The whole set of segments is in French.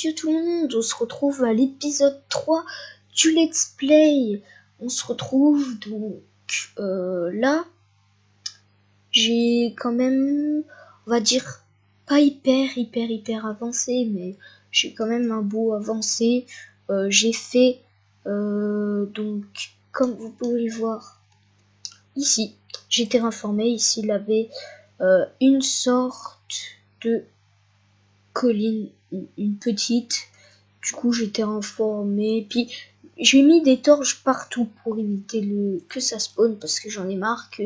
Salut tout le monde, on se retrouve à l'épisode 3 du Let's Play. On se retrouve donc là, j'ai quand même, on va dire, pas hyper avancé, mais j'ai quand même un beau avancé. J'ai fait, donc, comme vous pouvez le voir ici, j'ai été informé, ici il avait une sorte de colline, une petite. Du coup, j'étais informé. Puis, j'ai mis des torches partout pour éviter que ça spawn parce que j'en ai marre que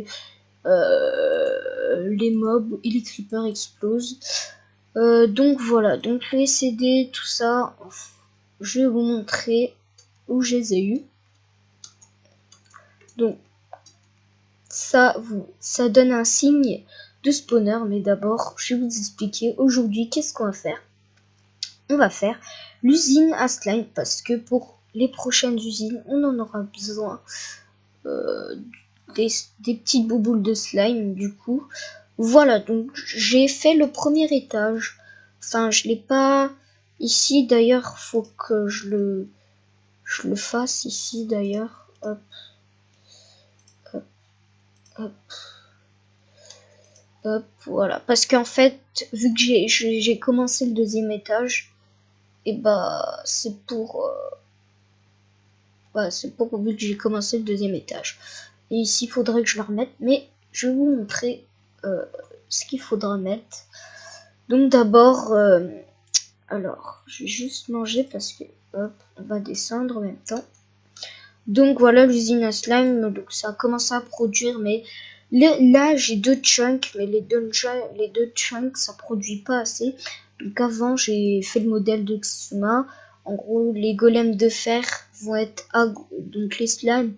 les mobs et les creepers explosent. Donc voilà, donc les CD, tout ça, je vais vous montrer où je les ai eu. Donc ça donne un signe de spawner, mais d'abord, je vais vous expliquer aujourd'hui qu'est-ce qu'on va faire. On va faire l'usine à slime parce que pour les prochaines usines, on en aura besoin des petites bouboules de slime. Du coup, voilà, donc j'ai fait le premier étage. Enfin, je l'ai pas ici d'ailleurs, faut que je le fasse ici d'ailleurs. Hop, hop, hop. Hop, voilà, parce qu'en fait, vu que j'ai commencé le deuxième étage, et bah c'est pour vu que j'ai commencé le deuxième étage. Et ici, il faudrait que je le remette, mais je vais vous montrer ce qu'il faudra mettre. Donc d'abord, alors, je vais juste manger parce que, hop, on va descendre en même temps. Donc voilà l'usine à slime, donc ça a commencé à produire, mais là j'ai deux chunks, mais les deux chunks ça produit pas assez. Donc avant j'ai fait le modèle de Xisuma. En gros les golems de fer vont être donc les slimes,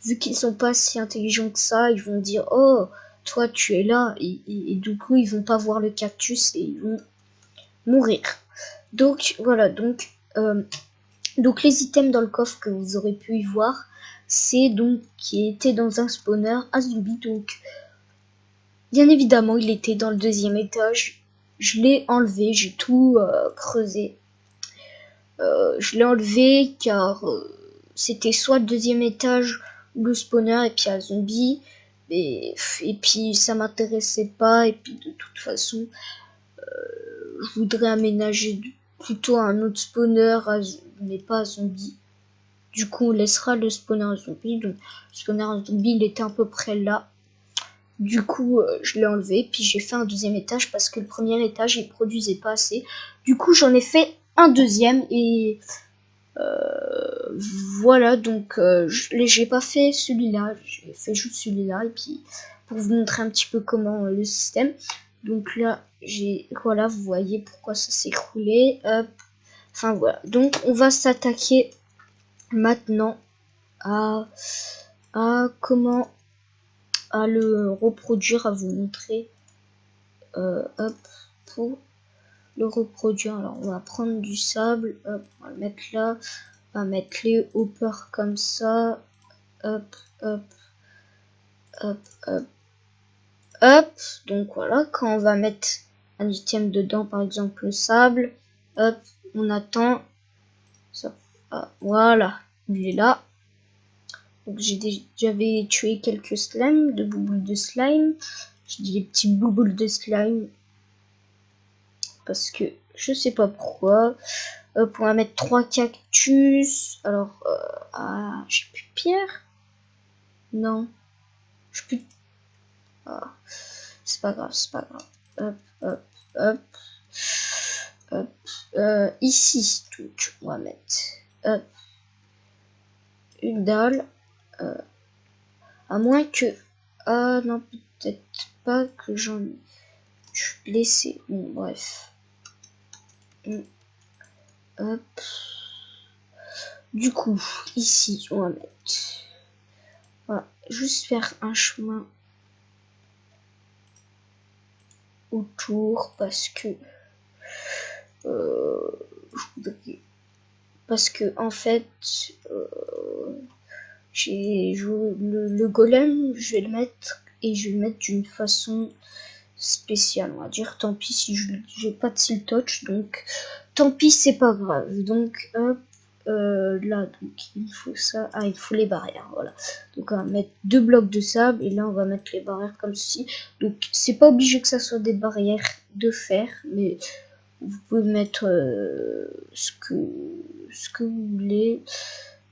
vu qu'ils sont pas si intelligents que ça, ils vont dire oh toi tu es là et du coup ils vont pas voir le cactus et ils vont mourir. Donc voilà, donc les items dans le coffre que vous aurez pu y voir, c'est donc qui était dans un spawner à zombie. Donc bien évidemment il était dans le deuxième étage. Je l'ai enlevé, j'ai tout creusé. Je l'ai enlevé car c'était soit le deuxième étage ou le spawner et puis à zombie. Et puis ça m'intéressait pas et puis de toute façon je voudrais aménager plutôt un autre spawner mais pas à zombie. Du coup, on laissera le spawner à zombie. Donc, le spawner à zombie, il était à peu près là. Du coup, je l'ai enlevé. Puis, j'ai fait un deuxième étage parce que le premier étage, il produisait pas assez. Du coup, j'en ai fait un deuxième. Et voilà. Donc, j'ai pas fait celui-là. J'ai fait juste celui-là. Et puis, pour vous montrer un petit peu comment le système. Donc là, voilà, vous voyez pourquoi ça s'est écroulé. Hop. Enfin, voilà. Donc, on va s'attaquer maintenant à comment à le reproduire, à vous montrer hop, pour le reproduire. Alors on va prendre du sable, hop, on va le mettre là, on va mettre les hoppers comme ça, hop, hop, hop, hop, hop. Donc voilà, quand on va mettre un item dedans, par exemple le sable, hop, on attend ça, voilà, il est là. J'avais tué quelques slimes, de bouboules de slime. Je dis les petits bouboules de slime. Parce que je sais pas pourquoi. On va mettre 3 cactus. Alors, j'ai plus de pierre. Non. J'ai plus de... Ah, c'est pas grave, c'est pas grave. Hop, hop, hop. Hop. Ici, donc, on va mettre hop, une dalle. À moins que... Ah non, peut-être pas que j'en ai laissé. Bon, bref. Hop. Du coup, ici, on va mettre... Voilà, juste faire un chemin autour parce que... je voudrais... Parce que, en fait... j'ai le golem, je vais le mettre et je vais le mettre d'une façon spécial, on va dire. Tant pis si j'ai pas de seal touch, donc tant pis, c'est pas grave. Donc hop, là, donc il faut ça. Ah, il faut les barrières, voilà. Donc on va mettre 2 blocs de sable et là on va mettre les barrières comme ceci. Donc c'est pas obligé que ça soit des barrières de fer, mais vous pouvez mettre ce que vous voulez.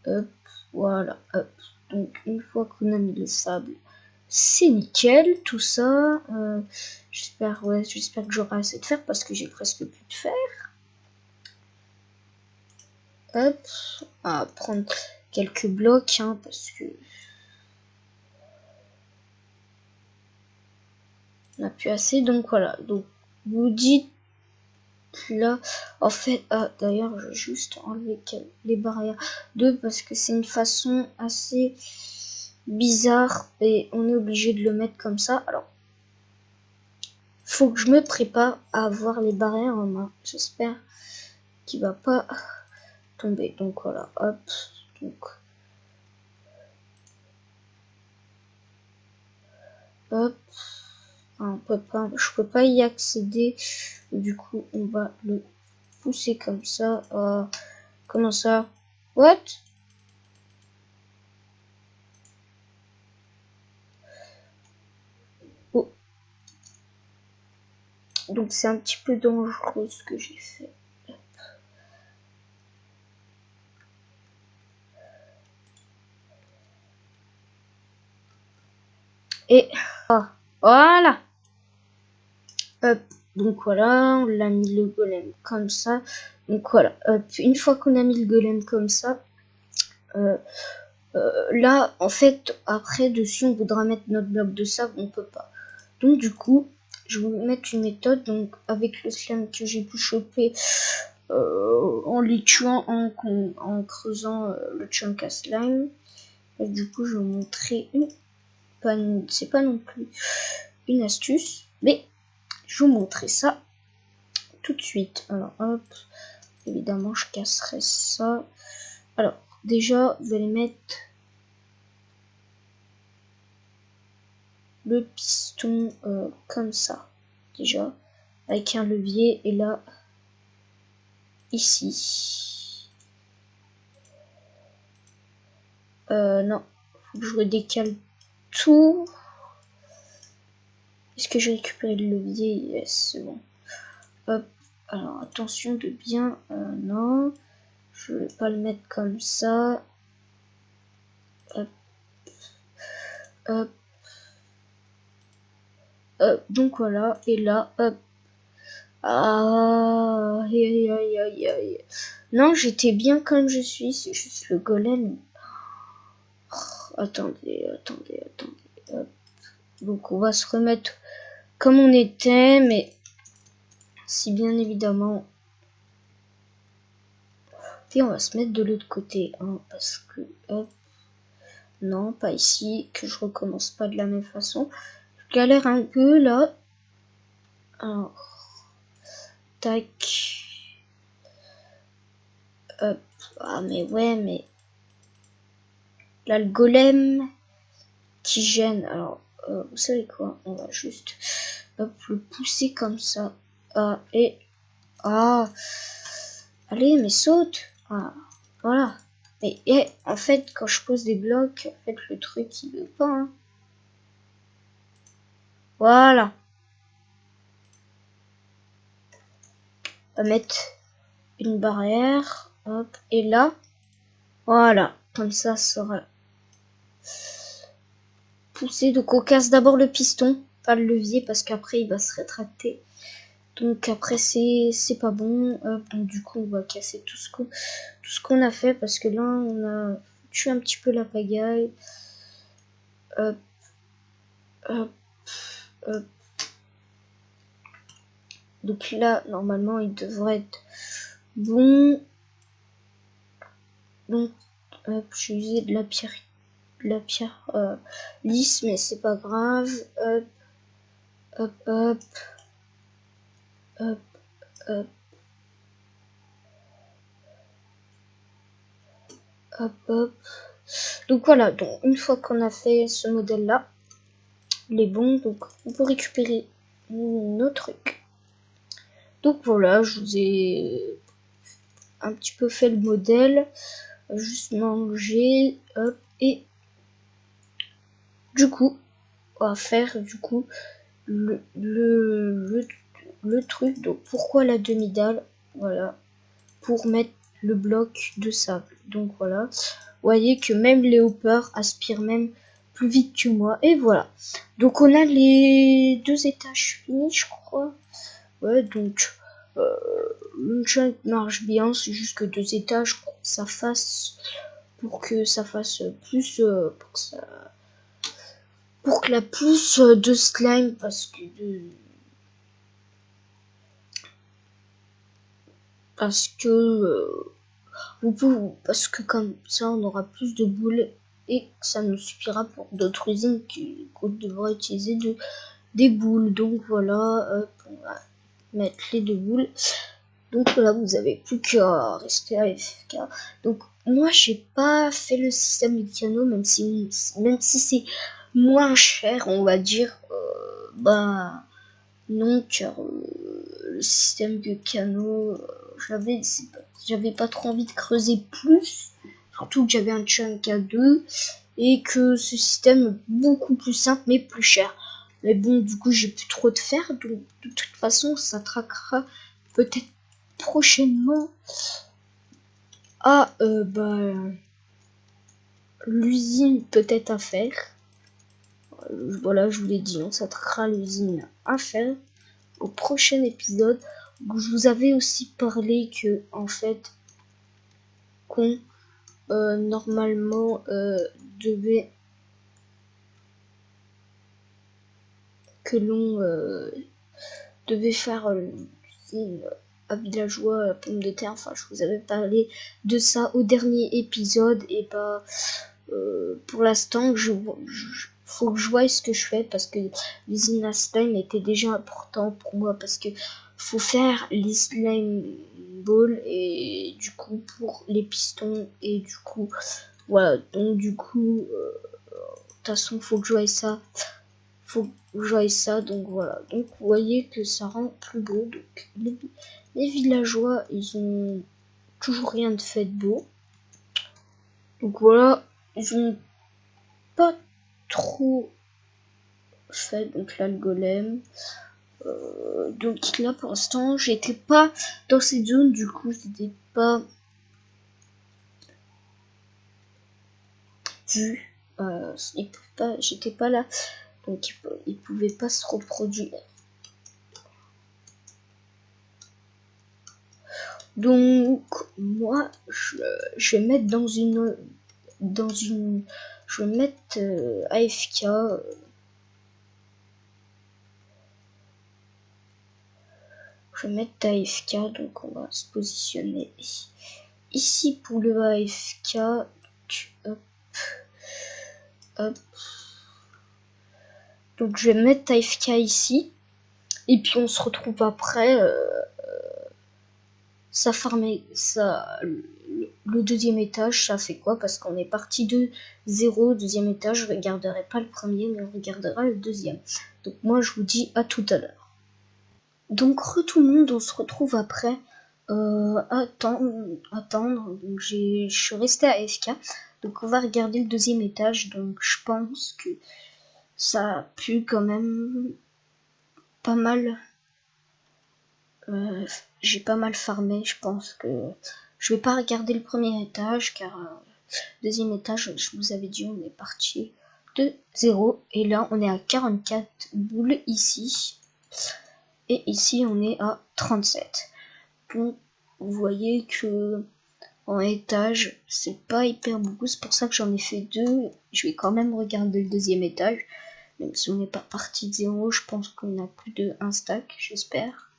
Hop, voilà. Hop. Donc une fois qu'on a mis le sable, c'est nickel tout ça. J'espère que j'aurai assez de fer parce que j'ai presque plus de fer. Hop, on va prendre quelques blocs hein, parce que on n'a plus assez. Donc voilà. Donc vous dites là, en fait, d'ailleurs, je vais juste enlever les barrières 2 parce que c'est une façon assez bizarre et on est obligé de le mettre comme ça. Alors, faut que je me prépare à avoir les barrières en main. J'espère qu'il va pas tomber. Donc voilà, hop, donc hop. Je peux pas y accéder. Du coup, on va le pousser comme ça. Comment ça? What? Oh. Donc c'est un petit peu dangereux ce que j'ai fait. Et voilà. Hop. Donc voilà, on l'a mis le golem comme ça. Donc voilà. Hop. Une fois qu'on a mis le golem comme ça, là en fait après dessus on voudra mettre notre bloc de sable, on peut pas. Donc du coup, je vais vous mettre une méthode. Donc avec le slime que j'ai pu choper en les tuant, en creusant le chunk à slime. Et du coup, je vais vous montrer c'est pas non plus une astuce, mais je vais vous montrer ça tout de suite. Alors hop, évidemment je casserai ça. Alors déjà, vous allez mettre le piston comme ça, déjà, avec un levier, et là, ici. Non, faut que je redécale tout. Est-ce que j'ai récupéré le levier? Yes, c'est bon. Hop, alors attention de bien... non, je vais pas le mettre comme ça. Hop, hop, hop. Donc voilà, et là, hop. Ah, aïe, aïe, aïe, aïe. Non, j'étais bien comme je suis, c'est juste le golem. Oh, attendez. Hop. Donc on va se remettre comme on était, mais si bien évidemment... Et on va se mettre de l'autre côté, hein, parce que... Hop. Non, pas ici, que je recommence pas de la même façon. Je galère un peu là. Alors, tac. Hop. Ah mais ouais, mais là le golem qui gêne. Alors, vous savez quoi? On va juste hop, le pousser comme ça. Ah, et... Ah. Allez, mais saute. Ah, voilà. Mais en fait, quand je pose des blocs, en fait, le truc, il veut pas. Hein. Voilà. On va mettre une barrière. Hop. Et là, voilà. Comme ça sera poussé. Donc, on casse d'abord le piston, pas le levier, parce qu'après, il va se rétracter. Donc, après, c'est pas bon. Hop. Donc, du coup, on va casser tout ce qu'on a fait, parce que là, on a tué un petit peu la pagaille. Hop. Hop. Hop. Donc là, normalement, il devrait être bon. Donc, hop, j'ai usé de la pierre lisse, mais c'est pas grave. Hop, hop, hop, hop, hop, hop, hop. Donc voilà, donc une fois qu'on a fait ce modèle-là, il est bon. Donc on peut récupérer nos trucs. Donc voilà, je vous ai un petit peu fait le modèle, juste manger, hop, et du coup, on va faire du coup le truc. Donc pourquoi la demi-dalle? Voilà, pour mettre le bloc de sable. Donc voilà, vous voyez que même les hoppers aspirent même plus vite que moi. Et voilà, donc on a les 2 étages finis, je crois. Ouais, donc le junk marche bien, c'est juste que 2 étages pour que ça fasse plus pour que la plus de slime, parce que parce que comme ça on aura plus de boules et ça nous suffira pour d'autres usines qu'on devra utiliser des boules. Donc voilà, on va mettre les 2 boules. Donc là vous avez plus qu'à rester AFK. Donc moi j'ai pas fait le système de canaux, même si c'est moins cher, on va dire. Bah non, car le système de canaux, j'avais pas trop envie de creuser plus, surtout que j'avais un chunk à 2 et que ce système est beaucoup plus simple mais plus cher. Mais bon, du coup j'ai plus trop de fer, donc de toute façon ça traquera peut-être prochainement à l'usine peut-être à faire. Voilà, je vous l'ai dit, on s'attaquera l'usine à faire au prochain épisode. Je vous avais aussi parlé que en fait qu'on normalement devait que l'on devait faire l'usine à villageois à pomme de terre. Enfin, je vous avais parlé de ça au dernier épisode et bah pour l'instant faut que je voie ce que je fais parce que l'usine à slime était déjà important pour moi parce que faut faire les slime balls et du coup pour les pistons et du coup voilà, donc du coup de toute façon faut que je voie ça, donc voilà, donc vous voyez que ça rend plus beau. Donc les villageois ils ont toujours rien de fait de beau, donc voilà, ils ont pas trop fait. Donc là le golem, donc là pour l'instant j'étais pas dans cette zone, du coup j'étais pas vu, j'étais pas là, donc il pouvait pas se reproduire. Donc moi je vais mettre je vais mettre AFK. Je vais mettre AFK, donc on va se positionner ici pour le AFK. Hop, hop. Donc je vais mettre AFK ici. Et puis on se retrouve après. Ça farmait ça. Le deuxième étage, ça fait quoi? Parce qu'on est parti de 0, deuxième étage. Je regarderai pas le premier, mais on regardera le deuxième. Donc moi je vous dis à tout à l'heure. Donc tout le monde, on se retrouve après. Attendre. Donc je suis restée à AFK. Donc on va regarder le deuxième étage. Donc je pense que ça a pu quand même pas mal. J'ai pas mal farmé. Je pense que je vais pas regarder le premier étage car deuxième étage, je vous avais dit, on est parti de 0 et là on est à 44 boules ici et ici on est à 37. Donc vous voyez que en étage c'est pas hyper beaucoup, c'est pour ça que j'en ai fait 2. Je vais quand même regarder le deuxième étage, même si on n'est pas parti de 0. Je pense qu'on a plus de 1 stack, j'espère.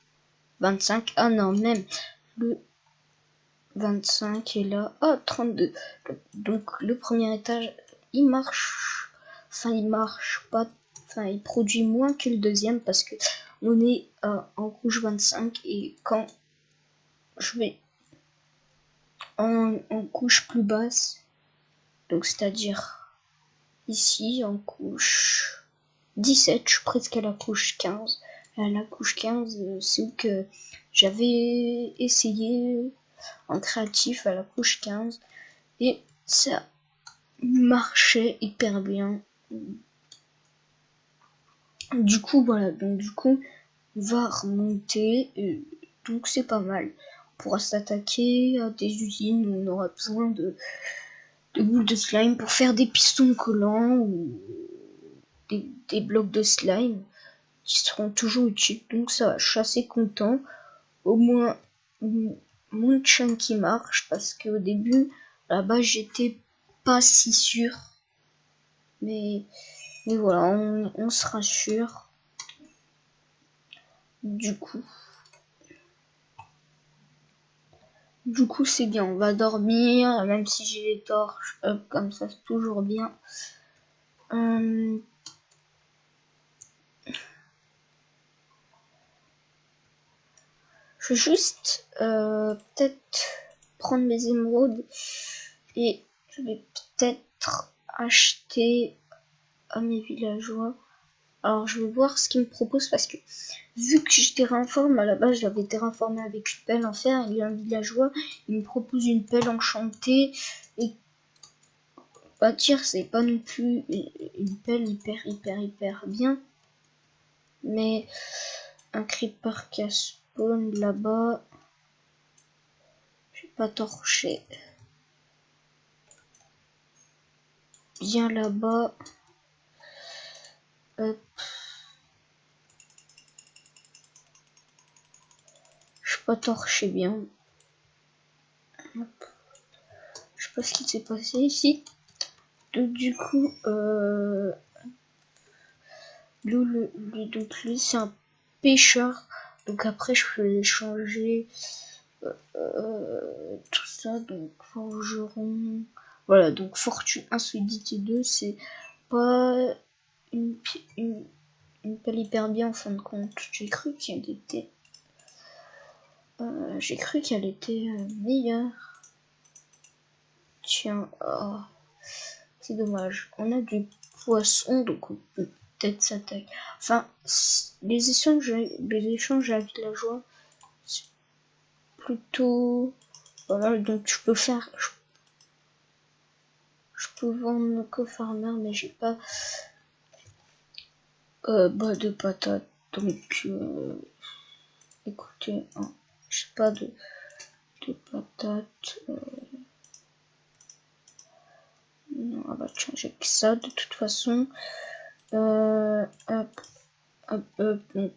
25, ah non, même le 25 est là, oh 32. Donc le premier étage il marche, enfin il marche pas, enfin il produit moins que le deuxième parce que on est en couche 25 et quand je vais en couche plus basse, donc c'est-à-dire ici en couche 17, je suis presque à la couche 15, à la couche 15, c'est où que j'avais essayé en créatif à la couche 15 et ça marchait hyper bien. Du coup voilà, donc du coup on va remonter, donc c'est pas mal. On pourra s'attaquer à des usines où on aura besoin de boules de slime pour faire des pistons collants ou des blocs de slime qui seront toujours utiles. Donc ça va, je suis assez content. Au moins mon chaîne qui marche parce qu'au début là-bas j'étais pas si sûr. Mais voilà, on se rassure. Du coup c'est bien, on va dormir, même si j'ai les torches, comme ça c'est toujours bien. Je vais juste peut-être prendre mes émeraudes et je vais peut-être acheter à mes villageois. Alors je vais voir ce qu'ils me proposent parce que vu que je terraforme, à la base j'avais terraformé avec une pelle en fer, il y a un villageois, il me propose une pelle enchantée et bâtir c'est pas non plus une pelle hyper bien, mais un creeper qui a spawn là-bas, je vais pas torcher bien là-bas. Hop. Je sais pas torcher bien. Hop. Je sais pas ce qui s'est passé ici. Donc du coup, donc lui c'est un pêcheur. Donc après je peux échanger tout ça. Donc forgeron. Voilà, donc fortune insolidité 2, c'est pas une pelle hyper bien en fin de compte. J'ai cru qu'elle était meilleure. Tiens, oh, c'est dommage. On a du poisson, donc on peut peut-être s'attaquer. Enfin, les échanges à villageois, c'est plutôt voilà. Donc je peux faire, je peux vendre co farmer, mais j'ai pas de patates. Donc écoutez, hein, j'ai pas de patates. Non, on va changer que ça de toute façon. Hop,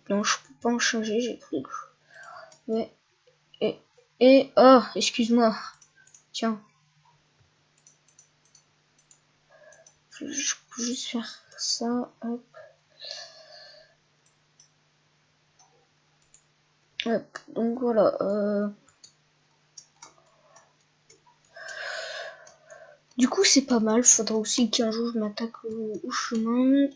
non, je peux pas en changer, j'ai pris. Mais oh, excuse-moi. Tiens, je peux juste faire ça. Hop. Hop. Donc voilà. Du coup, c'est pas mal. Faudra aussi qu'un jour je m'attaque au chemin.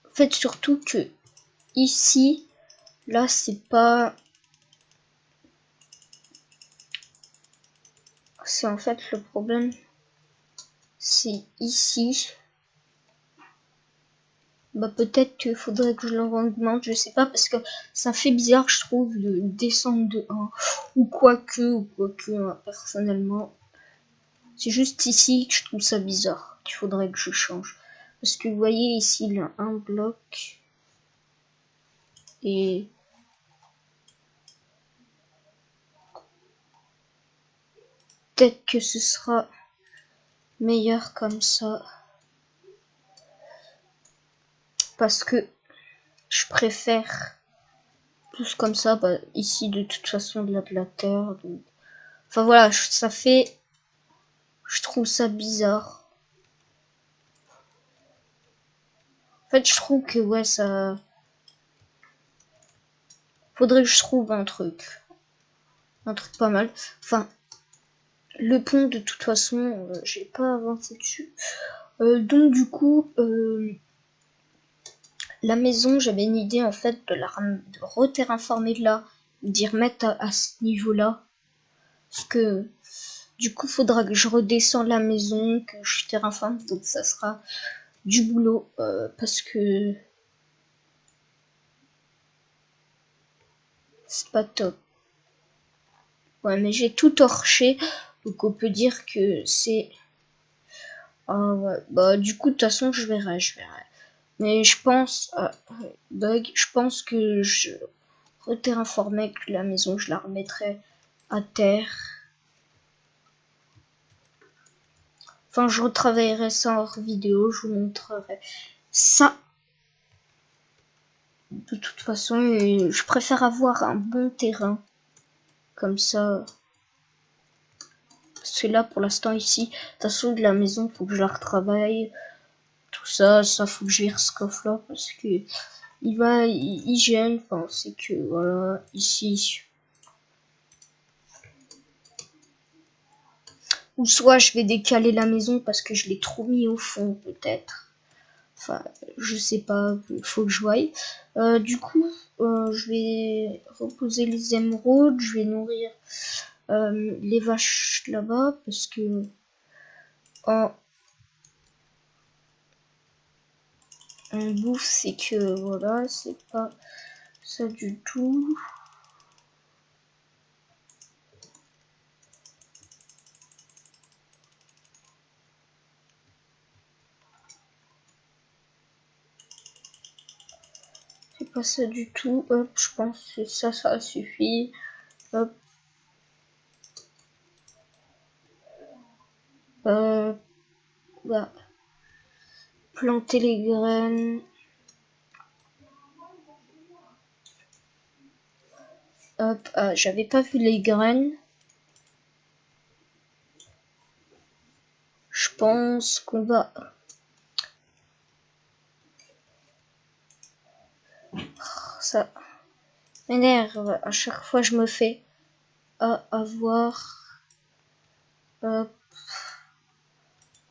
En fait, surtout que ici, là, c'est pas. C'est en fait le problème. C'est ici. Bah peut-être qu'il faudrait que je le augmente, je sais pas, parce que ça fait bizarre, je trouve, de descendre de 1. Ou quoique, hein, personnellement. C'est juste ici que je trouve ça bizarre, qu'il faudrait que je change. Parce que vous voyez ici, il y a un bloc. Et peut-être que ce sera meilleur comme ça. Parce que je préfère tous comme ça. Bah, ici, de toute façon, de la terre. Donc... Enfin voilà, ça fait... Je trouve ça bizarre. En fait, je trouve que ouais, ça... Faudrait que je trouve un truc pas mal. Enfin, le pont, de toute façon, j'ai pas avancé dessus. Donc du coup, la maison, j'avais une idée en fait de re-terraformer là, d'y remettre à ce niveau-là. Parce que du coup, faudra que je redescende la maison, que je terraforme, donc ça sera du boulot. Parce que c'est pas top. Ouais, mais j'ai tout torché, donc on peut dire que c'est... Ah ouais, bah du coup, de toute façon, je verrai. Mais je pense... bug, je pense que je reterraformais que la maison, je la remettrai à terre. Enfin, je retravaillerai ça hors vidéo, je vous montrerai ça. De toute façon, je préfère avoir un bon terrain. Comme ça. Parce que là, pour l'instant, ici, de toute façon, de la maison, faut que je la retravaille. Tout ça, faut que je vire ce coffre-là. Parce que il gêne. Enfin, c'est que, voilà, ici. Ou soit je vais décaler la maison parce que je l'ai trop mis au fond, peut-être. Enfin, je sais pas, il faut que je voie. Du coup, je vais reposer les émeraudes, je vais nourrir les vaches là-bas parce que en bouffe, c'est que voilà, c'est pas ça du tout. C'est pas ça du tout. Hop, je pense que ça suffit. Hop. Bah, planter les graines. Hop, j'avais pas vu les graines. Je pense qu'on va... Ça m'énerve. À chaque fois, je me fais avoir... Hop.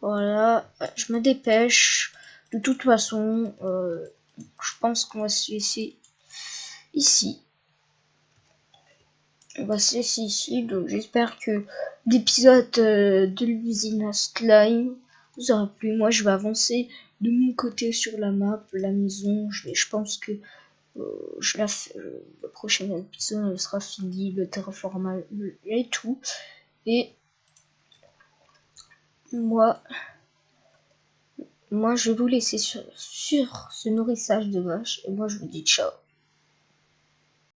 Voilà. Je me dépêche. De toute façon, je pense qu'on va se laisser ici. On va se laisser ici. Donc, j'espère que l'épisode de l'usine à slime vous aura plu. Moi, je vais avancer de mon côté sur la map, la maison. Je pense que le prochain épisode sera fini, le terraformage et tout. Et moi, je vais vous laisser sur ce nourrissage de vaches. Et moi, je vous dis ciao.